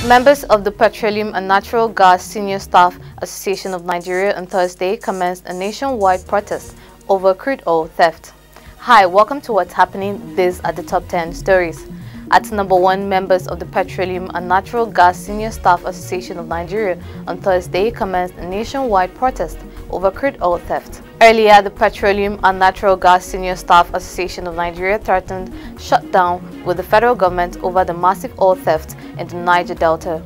Members of the Petroleum and Natural Gas Senior Staff Association of Nigeria on Thursday commenced a nationwide protest over crude oil theft. Hi, welcome to What's Happening. These are the top 10 stories. At number 1, members of the Petroleum and Natural Gas Senior Staff Association of Nigeria on Thursday commenced a nationwide protest over crude oil theft. Earlier, the Petroleum and Natural Gas Senior Staff Association of Nigeria threatened shutdown with the federal government over the massive oil theft in the Niger Delta.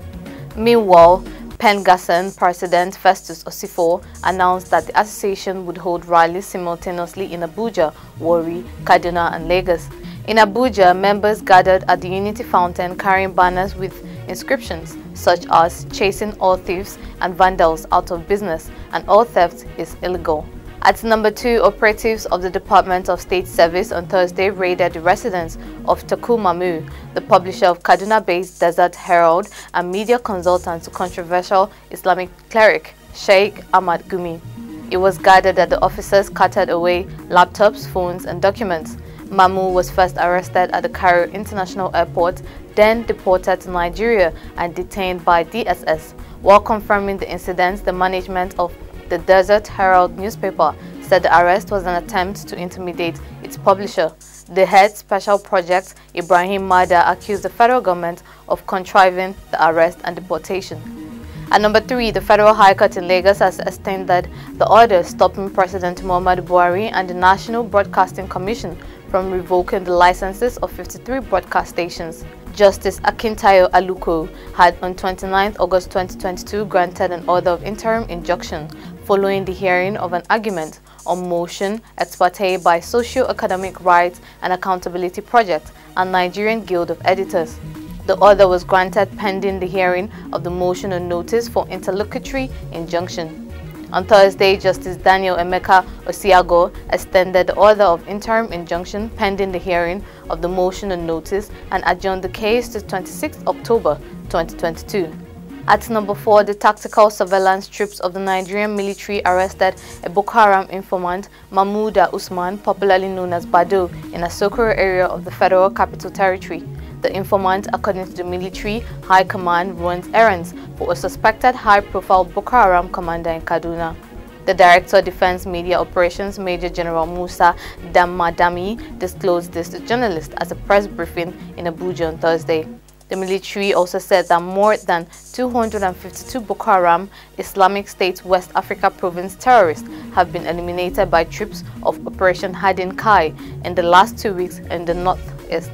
Meanwhile, PENGASSAN President Festus Osifo announced that the association would hold rallies simultaneously in Abuja, Warri, Kaduna and Lagos. In Abuja, members gathered at the Unity Fountain carrying banners with inscriptions such as "Chasing all thieves and vandals out of business" and "All theft is illegal." At number 2, operatives of the Department of State Service on Thursday raided the residence of Taku Mamu, the publisher of Kaduna-based Desert Herald and media consultant to controversial Islamic cleric Sheikh Ahmad Gumi. It was gathered that the officers carted away laptops, phones and documents. Mamu was first arrested at the Cairo International Airport, then deported to Nigeria and detained by DSS. While confirming the incident, the management of the Desert Herald newspaper said the arrest was an attempt to intimidate its publisher. The head special project, Ibrahim Mada, accused the federal government of contriving the arrest and deportation. At number 3, the Federal High Court in Lagos has extended the order stopping President Muhammadu Buhari and the National Broadcasting Commission from revoking the licenses of 53 broadcast stations. Justice Akintayo Aluko had on 29 August 2022 granted an order of interim injunction following the hearing of an argument on motion ex parte by Socio-Economic Rights and Accountability Project and Nigerian Guild of Editors. The order was granted pending the hearing of the motion on notice for interlocutory injunction. On Thursday, Justice Daniel Emeka Osiago extended the order of interim injunction pending the hearing of the motion on notice and adjourned the case to 26 October 2022. At number 4, the tactical surveillance troops of the Nigerian military arrested a Boko Haram informant, Mahmouda Usman, popularly known as Bado, in a Sokoro area of the Federal Capital Territory. The informant, according to the military high command, runs errands for a suspected high-profile Boko Haram commander in Kaduna. The Director of Defense Media Operations, Major General Musa Damadami, disclosed this to journalists at a press briefing in Abuja on Thursday. The military also said that more than 252 Boko Haram Islamic State West Africa Province terrorists have been eliminated by troops of Operation Hardin Kai in the last 2 weeks in the northeast.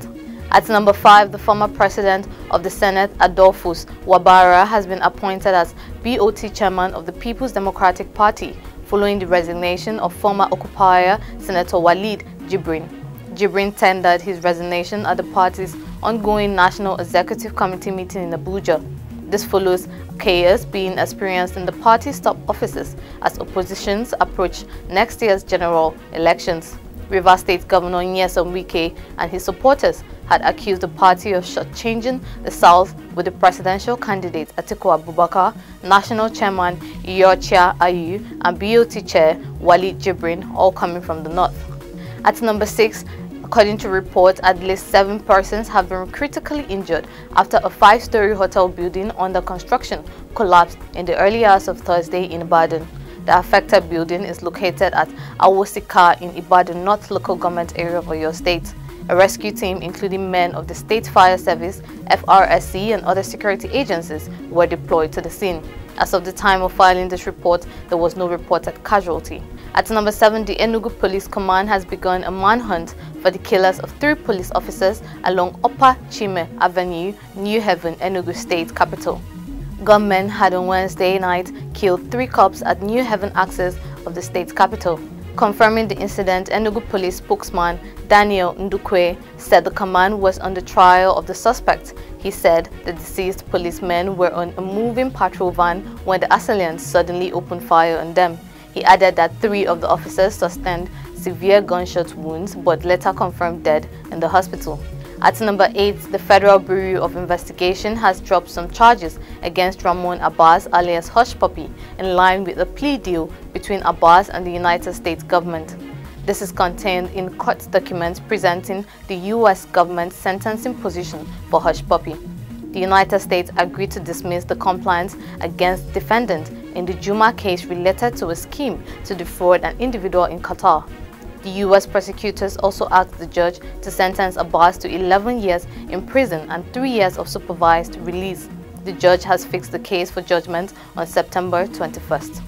At number 5, the former president of the Senate, Adolphus Wabara, has been appointed as BOT chairman of the People's Democratic Party following the resignation of former occupier Senator Walid Jibrin. Jibrin tendered his resignation at the party's ongoing National Executive Committee meeting in Abuja. This follows chaos being experienced in the party's top offices as oppositions approach next year's general elections. Rivers State Governor Nyesom Wike and his supporters had accused the party of shortchanging the South, with the presidential candidate Atiku Abubakar, National Chairman Iyorchia Ayu, and BOT Chair Walid Jibrin all coming from the North. At number 6, according to reports, at least 7 persons have been critically injured after a 5-story hotel building under construction collapsed in the early hours of Thursday in Ibadan. The affected building is located at Awosika in Ibadan North Local Government Area of Oyo State. A rescue team, including men of the State Fire Service, FRSC, and other security agencies, were deployed to the scene. As of the time of filing this report, there was no reported casualty. At number 7, the Enugu Police Command has begun a manhunt for the killers of 3 police officers along Upper Chime Avenue, New Haven, Enugu State Capital. Gunmen had on Wednesday night killed 3 cops at New Haven axis of the state's capital. Confirming the incident, Enugu Police spokesman Daniel Ndukwe said the command was on the trial of the suspect. He said the deceased policemen were on a moving patrol van when the assailants suddenly opened fire on them. He added that 3 of the officers sustained severe gunshot wounds but later confirmed dead in the hospital. At number 8, the Federal Bureau of Investigation has dropped some charges against Ramon Abbas alias Hush Puppy in line with a plea deal between Abbas and the United States government. This is contained in court documents presenting the U.S. government's sentencing position for Hush Puppy. The United States agreed to dismiss the complaints against defendants in the Juma case related to a scheme to defraud an individual in Qatar. The U.S. prosecutors also asked the judge to sentence Abbas to 11 years in prison and 3 years of supervised release. The judge has fixed the case for judgment on September 21st.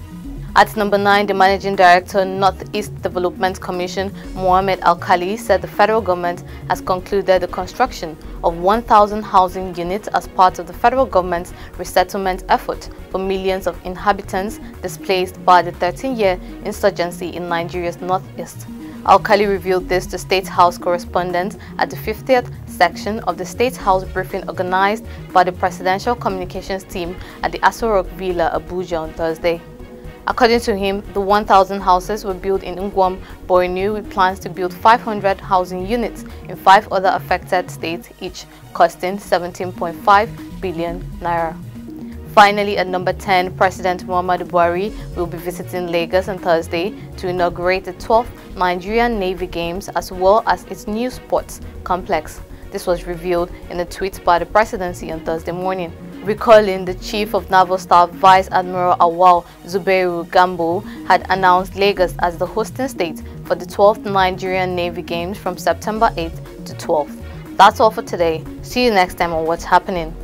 At number 9, the Managing Director, Northeast Development Commission, Mohammed Al-Khali, said the federal government has concluded the construction of 1,000 housing units as part of the federal government's resettlement effort for millions of inhabitants displaced by the 13-year insurgency in Nigeria's northeast. Al-Khali revealed this to State House correspondents at the 50th section of the State House briefing organized by the Presidential Communications Team at the Aso Rock Villa, Abuja on Thursday. According to him, the 1,000 houses were built in Ngwam, Borno, with plans to build 500 housing units in 5 other affected states, each costing 17.5 billion naira. Finally, at number 10, President Muhammadu Buhari will be visiting Lagos on Thursday to inaugurate the 12th Nigerian Navy Games as well as its new sports complex. This was revealed in a tweet by the presidency on Thursday morning. Recalling the Chief of Naval Staff Vice Admiral Awal Zubairu Gambo had announced Lagos as the hosting state for the 12th Nigerian Navy Games from September 8th to 12th. That's all for today. See you next time on What's Happening.